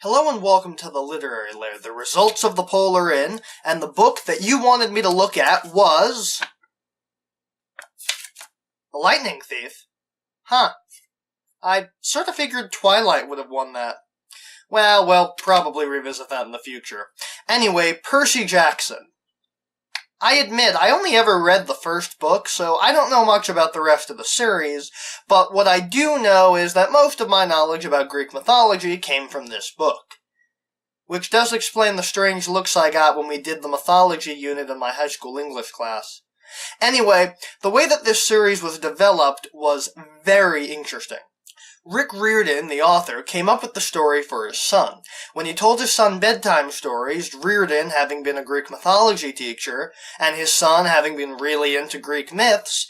Hello and welcome to the Literary Lair. The results of the poll are in, and the book that you wanted me to look at was... The Lightning Thief? Huh. I sort of figured Twilight would have won that. Well, we'll probably revisit that in the future. Anyway, Percy Jackson. I admit, I only ever read the first book, so I don't know much about the rest of the series, but what I do know is that most of my knowledge about Greek mythology came from this book. Which does explain the strange looks I got when we did the mythology unit in my high school English class. Anyway, the way that this series was developed was very interesting. Rick Riordan, the author, came up with the story for his son. When he told his son bedtime stories, Riordan having been a Greek mythology teacher, and his son having been really into Greek myths,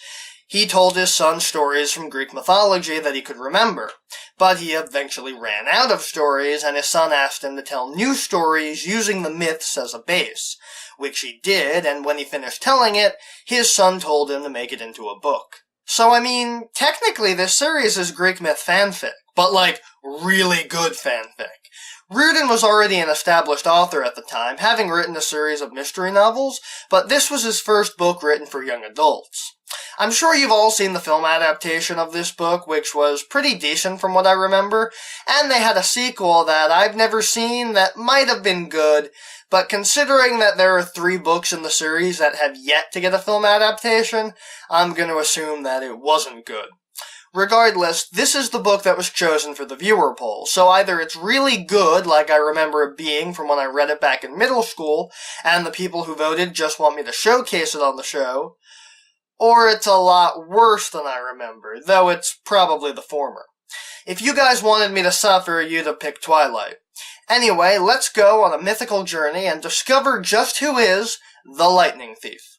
he told his son stories from Greek mythology that he could remember. But he eventually ran out of stories, and his son asked him to tell new stories using the myths as a base, which he did, and when he finished telling it, his son told him to make it into a book. So, I mean, technically this series is Greek myth fanfic, but like, really good fanfic. Riordan was already an established author at the time, having written a series of mystery novels, but this was his first book written for young adults. I'm sure you've all seen the film adaptation of this book, which was pretty decent from what I remember, and they had a sequel that I've never seen that might have been good, but considering that there are 3 books in the series that have yet to get a film adaptation, I'm going to assume that it wasn't good. Regardless, this is the book that was chosen for the viewer poll, so either it's really good, like I remember it being from when I read it back in middle school, and the people who voted just want me to showcase it on the show, or it's a lot worse than I remember, though it's probably the former. If you guys wanted me to suffer, you'd have picked Twilight. Anyway, let's go on a mythical journey and discover just who is the Lightning Thief.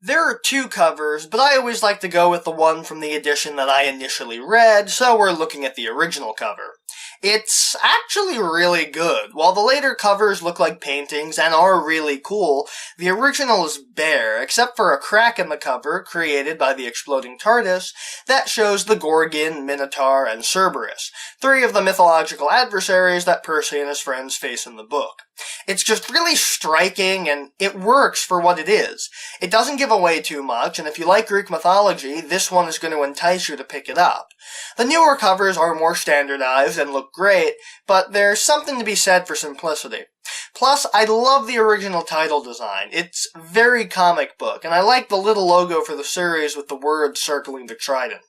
There are 2 covers, but I always like to go with the one from the edition that I initially read, so we're looking at the original cover. It's actually really good. While the later covers look like paintings and are really cool, the original is bare, except for a crack in the cover created by the exploding TARDIS that shows the Gorgon, Minotaur, and Cerberus, 3 of the mythological adversaries that Percy and his friends face in the book. It's just really striking, and it works for what it is. It doesn't give away too much, and if you like Greek mythology, this one is going to entice you to pick it up. The newer covers are more standardized and look great, but there's something to be said for simplicity. Plus, I love the original title design. It's very comic book, and I like the little logo for the series with the words circling the trident.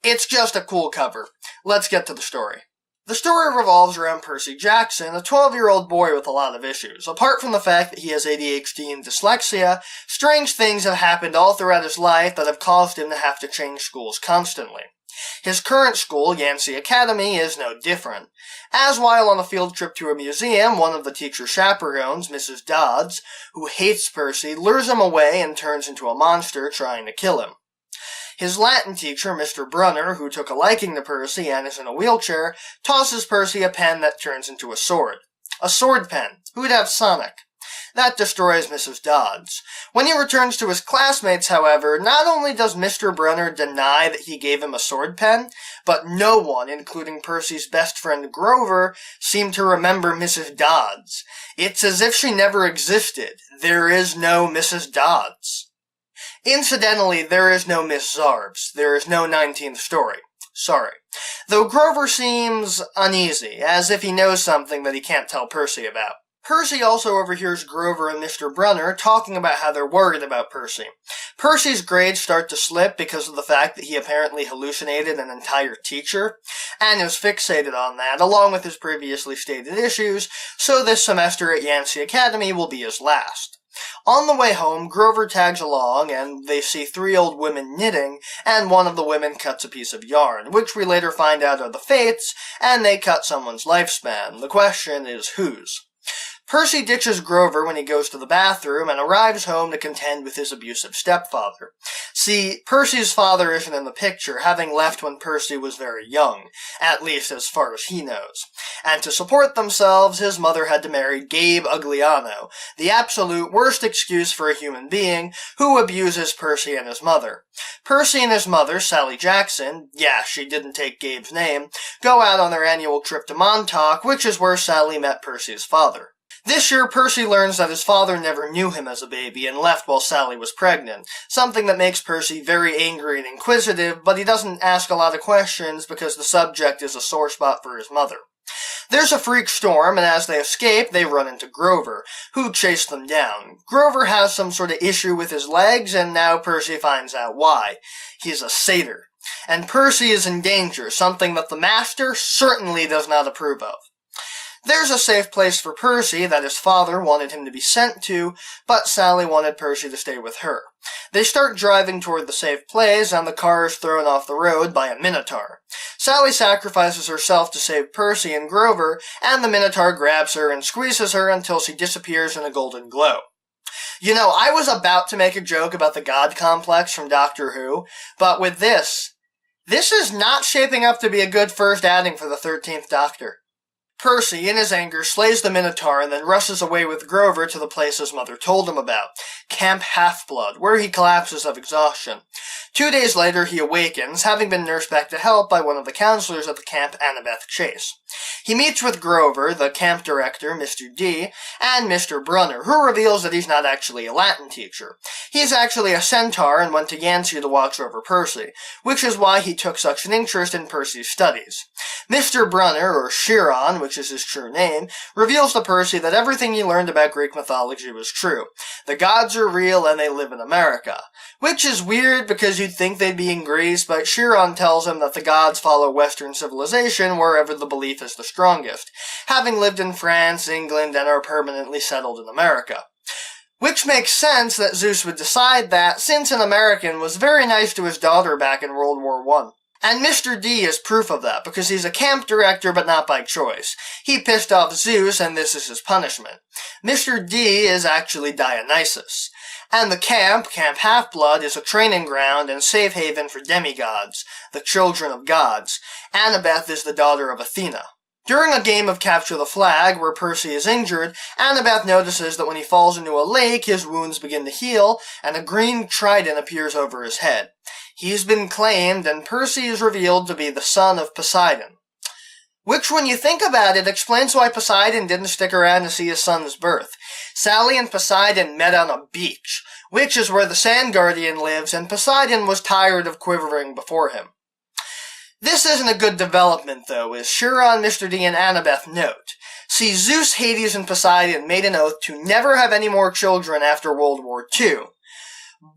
It's just a cool cover. Let's get to the story. The story revolves around Percy Jackson, a 12-year-old boy with a lot of issues. Apart from the fact that he has ADHD and dyslexia, strange things have happened all throughout his life that have caused him to have to change schools constantly. His current school, Yancey Academy, is no different. As while on a field trip to a museum, one of the teacher's chaperones, Mrs. Dodds, who hates Percy, lures him away and turns into a monster trying to kill him. His Latin teacher, Mr. Brunner, who took a liking to Percy and is in a wheelchair, tosses Percy a pen that turns into a sword. A sword pen. Who'd have Sonic? That destroys Mrs. Dodds. When he returns to his classmates, however, not only does Mr. Brunner deny that he gave him a sword pen, but no one, including Percy's best friend Grover, seem to remember Mrs. Dodds. It's as if she never existed. There is no Mrs. Dodds. Incidentally, there is no Miss Zarbs. There is no 19th story. Sorry. Though Grover seems uneasy, as if he knows something that he can't tell Percy about. Percy also overhears Grover and Mr. Brunner talking about how they're worried about Percy. Percy's grades start to slip because of the fact that he apparently hallucinated an entire teacher, and is fixated on that, along with his previously stated issues, so this semester at Yancey Academy will be his last. On the way home, Grover tags along, and they see 3 old women knitting, and one of the women cuts a piece of yarn, which we later find out are the Fates, and they cut someone's lifespan. The question is whose? Percy ditches Grover when he goes to the bathroom and arrives home to contend with his abusive stepfather. See, Percy's father isn't in the picture, having left when Percy was very young, at least as far as he knows. And to support themselves, his mother had to marry Gabe Ugliano, the absolute worst excuse for a human being who abuses Percy and his mother. Percy and his mother, Sally Jackson, yeah, she didn't take Gabe's name, go out on their annual trip to Montauk, which is where Sally met Percy's father. This year, Percy learns that his father never knew him as a baby and left while Sally was pregnant, something that makes Percy very angry and inquisitive, but he doesn't ask a lot of questions because the subject is a sore spot for his mother. There's a freak storm, and as they escape, they run into Grover, who chased them down. Grover has some sort of issue with his legs, and now Percy finds out why. He's a satyr. And Percy is in danger, something that the Master certainly does not approve of. There's a safe place for Percy that his father wanted him to be sent to, but Sally wanted Percy to stay with her. They start driving toward the safe place, and the car is thrown off the road by a Minotaur. Sally sacrifices herself to save Percy and Grover, and the Minotaur grabs her and squeezes her until she disappears in a golden glow. You know, I was about to make a joke about the God complex from Doctor Who, but with this is not shaping up to be a good first outing for the 13th Doctor. Percy, in his anger, slays the Minotaur and then rushes away with Grover to the place his mother told him about, Camp Half-Blood, where he collapses of exhaustion. 2 days later, he awakens, having been nursed back to health by one of the counselors at the camp, Annabeth Chase. He meets with Grover, the camp director, Mr. D, and Mr. Brunner, who reveals that he's not actually a Latin teacher. He's actually a centaur and went to Yancey to watch over Percy, which is why he took such an interest in Percy's studies. Mr. Brunner, or Chiron, which is his true name, reveals to Percy that everything he learned about Greek mythology was true. The gods are real and they live in America. Which is weird because you'd think they'd be in Greece, but Chiron tells him that the gods follow Western civilization wherever the belief is the strongest, having lived in France, England, and are permanently settled in America. Which makes sense that Zeus would decide that, since an American was very nice to his daughter back in World War I. And Mr. D is proof of that, because he's a camp director, but not by choice. He pissed off Zeus, and this is his punishment. Mr. D is actually Dionysus. And the Camp Half-Blood, is a training ground and safe haven for demigods, the children of gods. Annabeth is the daughter of Athena. During a game of Capture the Flag, where Percy is injured, Annabeth notices that when he falls into a lake, his wounds begin to heal, and a green trident appears over his head. He's been claimed, and Percy is revealed to be the son of Poseidon. Which, when you think about it, explains why Poseidon didn't stick around to see his son's birth. Sally and Poseidon met on a beach, which is where the Sand Guardian lives, and Poseidon was tired of quivering before him. This isn't a good development, though, as Chiron, Mr. D, and Annabeth note. See, Zeus, Hades, and Poseidon made an oath to never have any more children after World War II.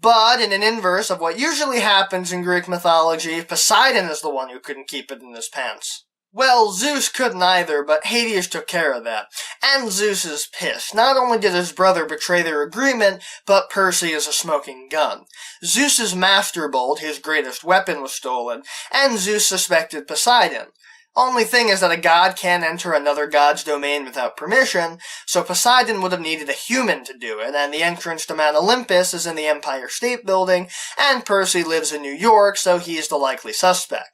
But, in an inverse of what usually happens in Greek mythology, Poseidon is the one who couldn't keep it in his pants. Well, Zeus couldn't either, but Hades took care of that. And Zeus is pissed. Not only did his brother betray their agreement, but Percy is a smoking gun. Zeus's master bolt, his greatest weapon, was stolen, and Zeus suspected Poseidon. Only thing is that a god can't enter another god's domain without permission, so Poseidon would have needed a human to do it, and the entrance to Mount Olympus is in the Empire State Building, and Percy lives in New York, so he is the likely suspect.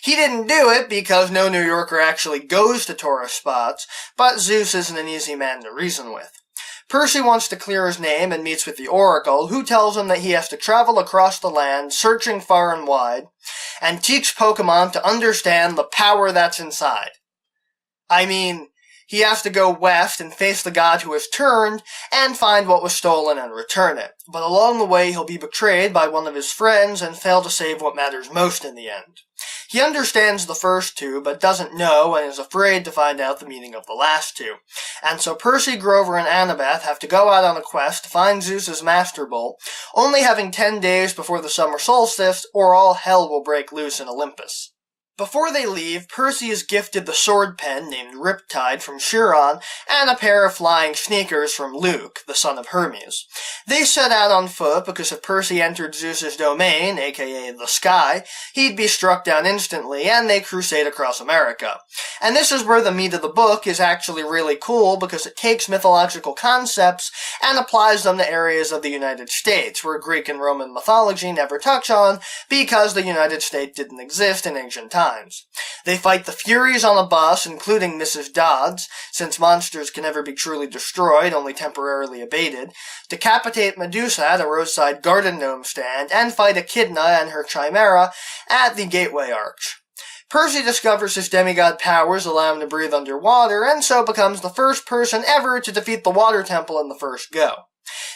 He didn't do it because no New Yorker actually goes to tourist spots, but Zeus isn't an easy man to reason with. Percy wants to clear his name and meets with the Oracle, who tells him that he has to travel across the land, searching far and wide, and teach Pokemon to understand the power that's inside. I mean, he has to go west and face the god who has turned, and find what was stolen and return it. But along the way he'll be betrayed by one of his friends and fail to save what matters most in the end. He understands the first two, but doesn't know and is afraid to find out the meaning of the last two. And so Percy, Grover, and Annabeth have to go out on a quest to find Zeus's Master Bolt, only having 10 days before the summer solstice, or all hell will break loose in Olympus. Before they leave, Percy is gifted the sword pen named Riptide from Chiron and a pair of flying sneakers from Luke, the son of Hermes. They set out on foot because if Percy entered Zeus's domain, aka the sky, he'd be struck down instantly, and they crusade across America. And this is where the meat of the book is actually really cool because it takes mythological concepts and applies them to areas of the United States where Greek and Roman mythology never touch on because the United States didn't exist in ancient times. They fight the Furies on a bus, including Mrs. Dodds, since monsters can never be truly destroyed, only temporarily abated, decapitate Medusa at a roadside garden gnome stand, and fight Echidna and her chimera at the Gateway Arch. Percy discovers his demigod powers allow him to breathe underwater, and so becomes the first person ever to defeat the Water Temple in the first go.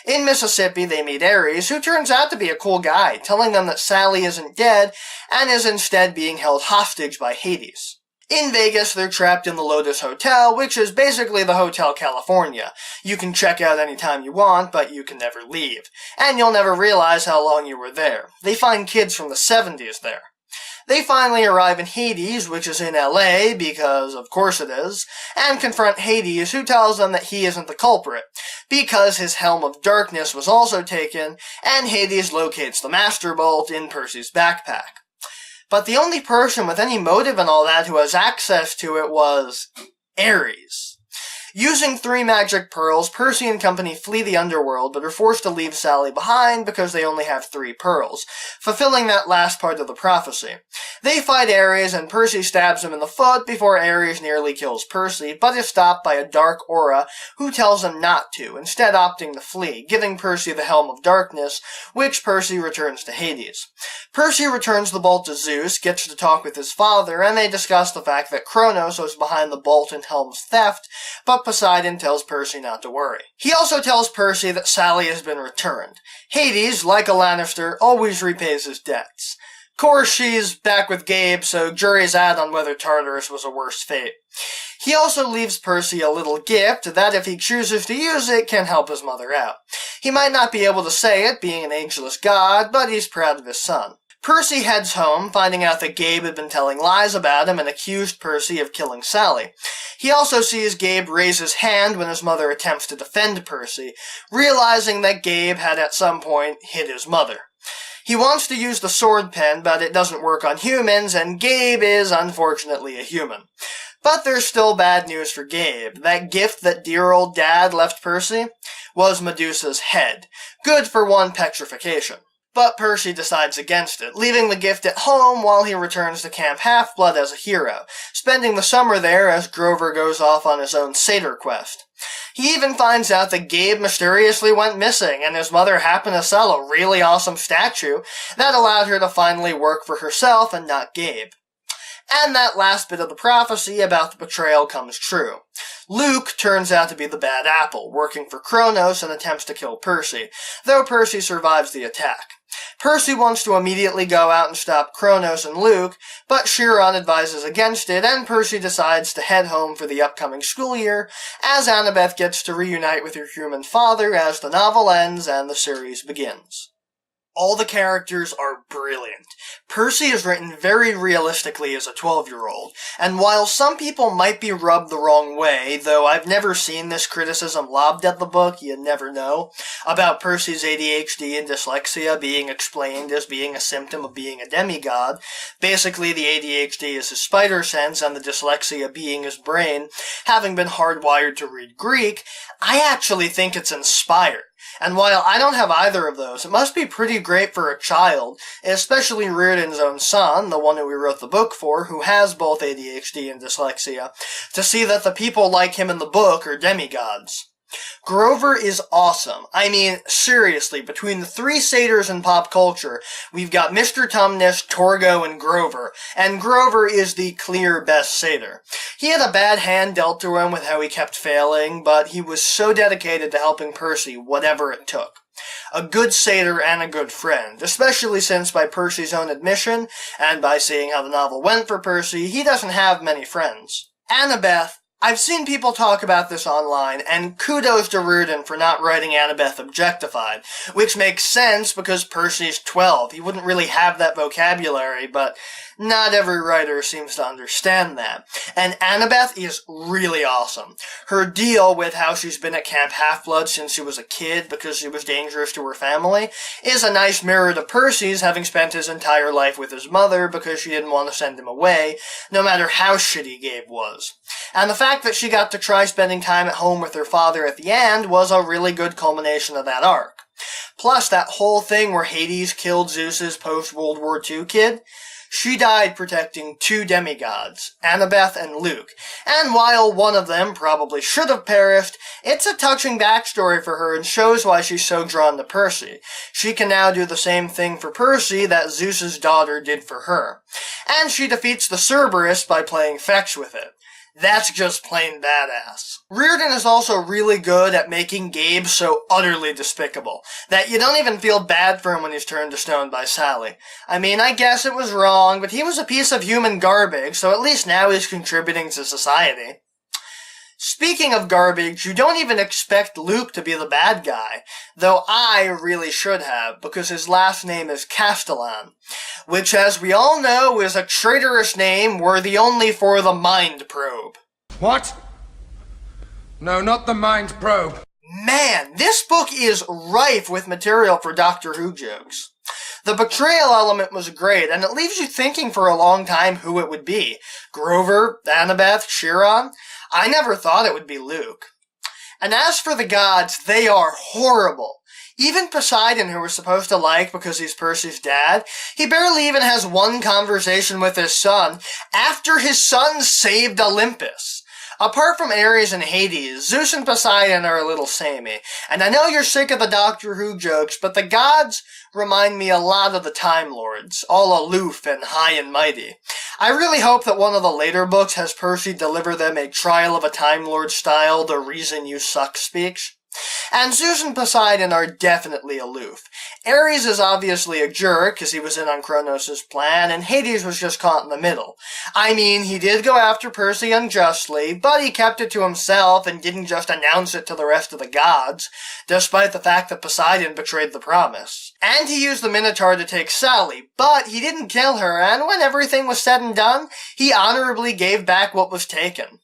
In Mississippi, they meet Ares, who turns out to be a cool guy, telling them that Sally isn't dead and is instead being held hostage by Hades. In Vegas, they're trapped in the Lotus Hotel, which is basically the Hotel California. You can check out anytime you want, but you can never leave. And you'll never realize how long you were there. They find kids from the 70s there. They finally arrive in Hades, which is in LA, because of course it is, and confront Hades, who tells them that he isn't the culprit, because his Helm of Darkness was also taken, and Hades locates the Master Bolt in Percy's backpack. But the only person with any motive and all that who has access to it was Ares. Using 3 magic pearls, Percy and company flee the underworld, but are forced to leave Sally behind because they only have 3 pearls, fulfilling that last part of the prophecy. They fight Ares, and Percy stabs him in the foot before Ares nearly kills Percy, but is stopped by a dark aura who tells him not to, instead opting to flee, giving Percy the Helm of Darkness, which Percy returns to Hades. Percy returns the bolt to Zeus, gets to talk with his father, and they discuss the fact that Kronos was behind the bolt and Helm's theft, but Poseidon tells Percy not to worry. He also tells Percy that Sally has been returned. Hades, like a Lannister, always repays his debts. Of course, she's back with Gabe, so jury's out on whether Tartarus was a worse fate. He also leaves Percy a little gift that, if he chooses to use it, can help his mother out. He might not be able to say it, being an ageless god, but he's proud of his son. Percy heads home, finding out that Gabe had been telling lies about him and accused Percy of killing Sally. He also sees Gabe raise his hand when his mother attempts to defend Percy, realizing that Gabe had at some point hit his mother. He wants to use the sword pen, but it doesn't work on humans, and Gabe is, unfortunately, a human. But there's still bad news for Gabe. That gift that dear old dad left Percy was Medusa's head. Good for one petrification. But Percy decides against it, leaving the gift at home while he returns to Camp Half-Blood as a hero, spending the summer there as Grover goes off on his own satyr quest. He even finds out that Gabe mysteriously went missing, and his mother happened to sell a really awesome statue that allowed her to finally work for herself and not Gabe. And that last bit of the prophecy about the betrayal comes true. Luke turns out to be the bad apple, working for Kronos and attempts to kill Percy, though Percy survives the attack. Percy wants to immediately go out and stop Kronos and Luke, but Chiron advises against it, and Percy decides to head home for the upcoming school year, as Annabeth gets to reunite with her human father as the novel ends and the series begins. All the characters are brilliant. Percy is written very realistically as a 12-year-old, and while some people might be rubbed the wrong way, though I've never seen this criticism lobbed at the book, you never know, about Percy's ADHD and dyslexia being explained as being a symptom of being a demigod, basically the ADHD is his spider sense and the dyslexia being his brain, having been hardwired to read Greek, I actually think it's inspired. And while I don't have either of those, it must be pretty great for a child, especially Reardon's own son, the one who we wrote the book for, who has both ADHD and dyslexia, to see that the people like him in the book are demigods. Grover is awesome. I mean, seriously, between the 3 satyrs in pop culture, we've got Mr. Tumnus, Torgo, and Grover is the clear best satyr. He had a bad hand dealt to him with how he kept failing, but he was so dedicated to helping Percy, whatever it took. A good satyr and a good friend, especially since by Percy's own admission, and by seeing how the novel went for Percy, he doesn't have many friends. Annabeth, I've seen people talk about this online, and kudos to Reardon for not writing Annabeth objectified, which makes sense because Percy's 12. He wouldn't really have that vocabulary, but not every writer seems to understand that. And Annabeth is really awesome. Her deal with how she's been at Camp Half-Blood since she was a kid because she was dangerous to her family is a nice mirror to Percy's, having spent his entire life with his mother because she didn't want to send him away, no matter how shitty Gabe was. And the fact that she got to try spending time at home with her father at the end was a really good culmination of that arc. Plus, that whole thing where Hades killed Zeus's post-World War II kid, she died protecting two demigods, Annabeth and Luke, and while one of them probably should have perished, it's a touching backstory for her and shows why she's so drawn to Percy. She can now do the same thing for Percy that Zeus's daughter did for her. And she defeats the Cerberus by playing fetch with it. That's just plain badass. Reardon is also really good at making Gabe so utterly despicable that you don't even feel bad for him when he's turned to stone by Sally. I mean, I guess it was wrong, but he was a piece of human garbage, so at least now he's contributing to society. Speaking of garbage, you don't even expect Luke to be the bad guy, though I really should have, because his last name is Castellan, which, as we all know, is a traitorous name worthy only for the Mind Probe. What? No, not the Mind Probe. Man, this book is rife with material for Doctor Who jokes. The betrayal element was great, and it leaves you thinking for a long time who it would be. Grover, Annabeth, Chiron? I never thought it would be Luke. And as for the gods, they are horrible. Even Poseidon, who we're supposed to like because he's Percy's dad, he barely even has one conversation with his son after his son saved Olympus. Apart from Ares and Hades, Zeus and Poseidon are a little samey. And I know you're sick of the Doctor Who jokes, but the gods remind me a lot of the Time Lords, all aloof and high and mighty. I really hope that one of the later books has Percy deliver them a Trial of a Time Lord style "The Reason You Suck" speech. And Zeus and Poseidon are definitely aloof. Ares is obviously a jerk, because he was in on Kronos' plan, and Hades was just caught in the middle. I mean, he did go after Percy unjustly, but he kept it to himself and didn't just announce it to the rest of the gods, despite the fact that Poseidon betrayed the promise. And he used the Minotaur to take Sally, but he didn't kill her, and when everything was said and done, he honorably gave back what was taken.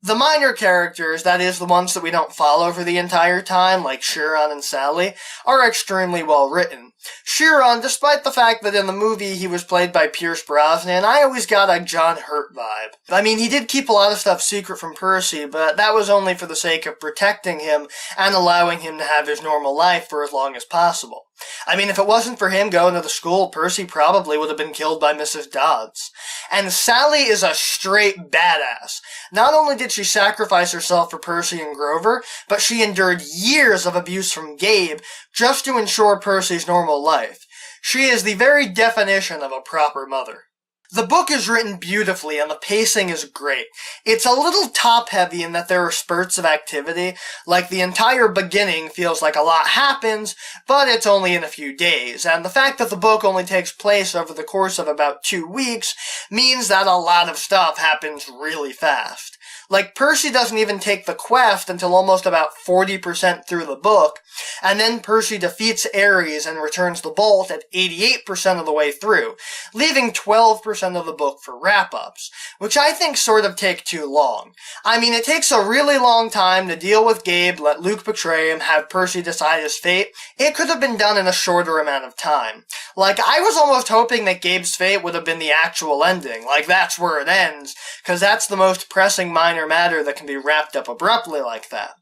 The minor characters, that is, the ones that we don't follow for the entire time, like Chiron and Sally, are extremely well written. Chiron, despite the fact that in the movie he was played by Pierce Brosnan, I always got a John Hurt vibe. I mean, he did keep a lot of stuff secret from Percy, but that was only for the sake of protecting him and allowing him to have his normal life for as long as possible. I mean, if it wasn't for him going to the school, Percy probably would have been killed by Mrs. Dodds. And Sally is a straight badass. Not only did she sacrifice herself for Percy and Grover, but she endured years of abuse from Gabe just to ensure Percy's normal life. She is the very definition of a proper mother. The book is written beautifully and the pacing is great. It's a little top-heavy in that there are spurts of activity, like the entire beginning feels like a lot happens, but it's only in a few days, and the fact that the book only takes place over the course of about 2 weeks means that a lot of stuff happens really fast. Like, Percy doesn't even take the quest until almost about 40% through the book, and then Percy defeats Ares and returns the bolt at 88% of the way through, leaving 12% of the book for wrap-ups, which I think sort of take too long. I mean, it takes a really long time to deal with Gabe, let Luke betray him, have Percy decide his fate. It could have been done in a shorter amount of time. Like, I was almost hoping that Gabe's fate would have been the actual ending, like that's where it ends, because that's the most pressing minor matter that can be wrapped up abruptly like that.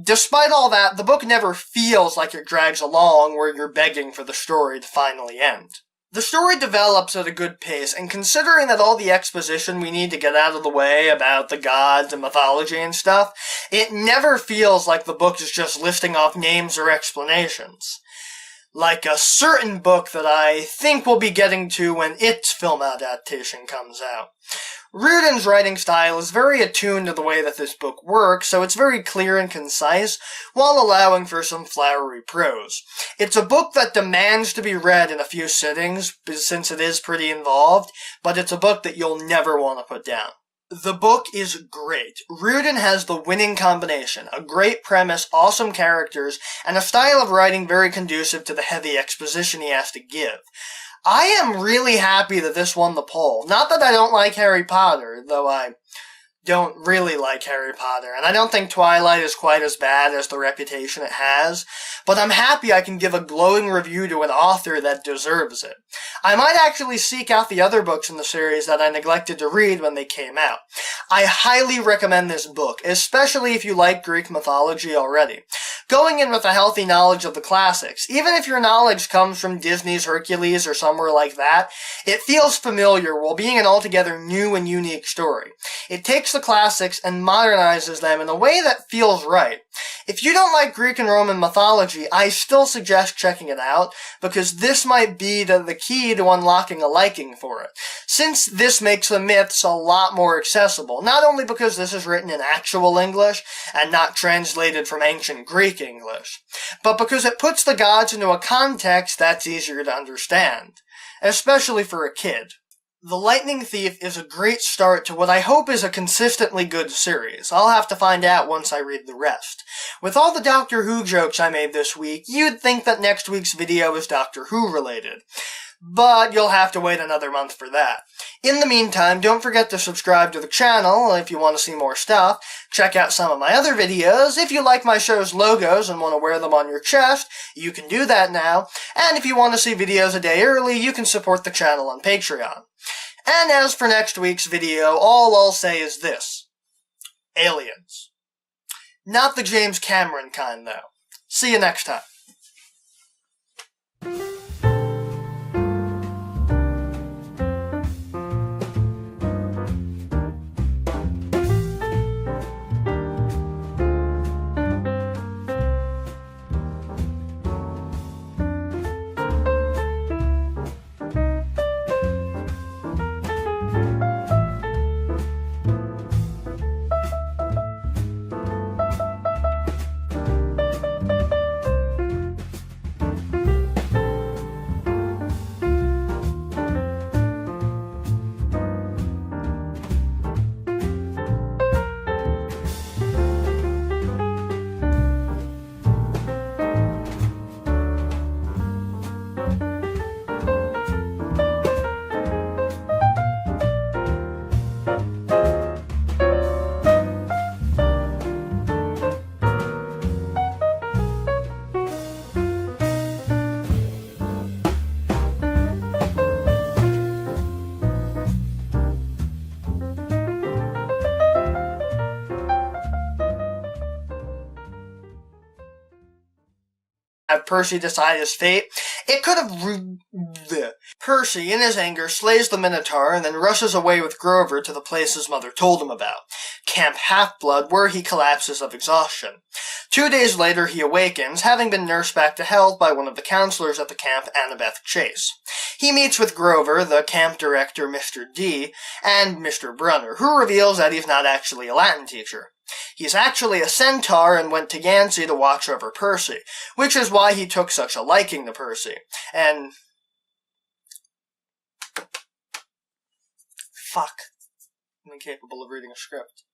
Despite all that, the book never feels like it drags along where you're begging for the story to finally end. The story develops at a good pace, and considering that all the exposition we need to get out of the way about the gods and mythology and stuff, it never feels like the book is just listing off names or explanations. Like a certain book that I think we'll be getting to when its film adaptation comes out. Rudin's writing style is very attuned to the way that this book works, so it's very clear and concise, while allowing for some flowery prose. It's a book that demands to be read in a few sittings, since it is pretty involved, but it's a book that you'll never want to put down. The book is great. Rudin has the winning combination, a great premise, awesome characters, and a style of writing very conducive to the heavy exposition he has to give. I am really happy that this won the poll. Not that I don't like Harry Potter, though I don't really like Harry Potter, and I don't think Twilight is quite as bad as the reputation it has, but I'm happy I can give a glowing review to an author that deserves it. I might actually seek out the other books in the series that I neglected to read when they came out. I highly recommend this book, especially if you like Greek mythology already. Going in with a healthy knowledge of the classics, even if your knowledge comes from Disney's Hercules or somewhere like that, it feels familiar while being an altogether new and unique story. It takes the classics and modernizes them in a way that feels right. If you don't like Greek and Roman mythology, I still suggest checking it out, because this might be the key to unlocking a liking for it, since this makes the myths a lot more accessible, not only because this is written in actual English and not translated from ancient Greek English, but because it puts the gods into a context that's easier to understand, especially for a kid. The Lightning Thief is a great start to what I hope is a consistently good series. I'll have to find out once I read the rest. With all the Doctor Who jokes I made this week, you'd think that next week's video is Doctor Who related. But you'll have to wait another month for that. In the meantime, don't forget to subscribe to the channel if you want to see more stuff. Check out some of my other videos. If you like my show's logos and want to wear them on your chest, you can do that now. And if you want to see videos a day early, you can support the channel on Patreon. And as for next week's video, all I'll say is this. Aliens. Not the James Cameron kind, though. See you next time. Have Percy decide his fate. It could have... Percy, in his anger, slays the Minotaur and then rushes away with Grover to the place his mother told him about, Camp Half-Blood, where he collapses of exhaustion. 2 days later, he awakens, having been nursed back to health by one of the counselors at the camp, Annabeth Chase. He meets with Grover, the camp director, Mr. D, and Mr. Brunner, who reveals that he's not actually a Latin teacher. He's actually a centaur and went to Yancey to watch over Percy, which is why he took such a liking to Percy. And... fuck. I'm incapable of reading a script.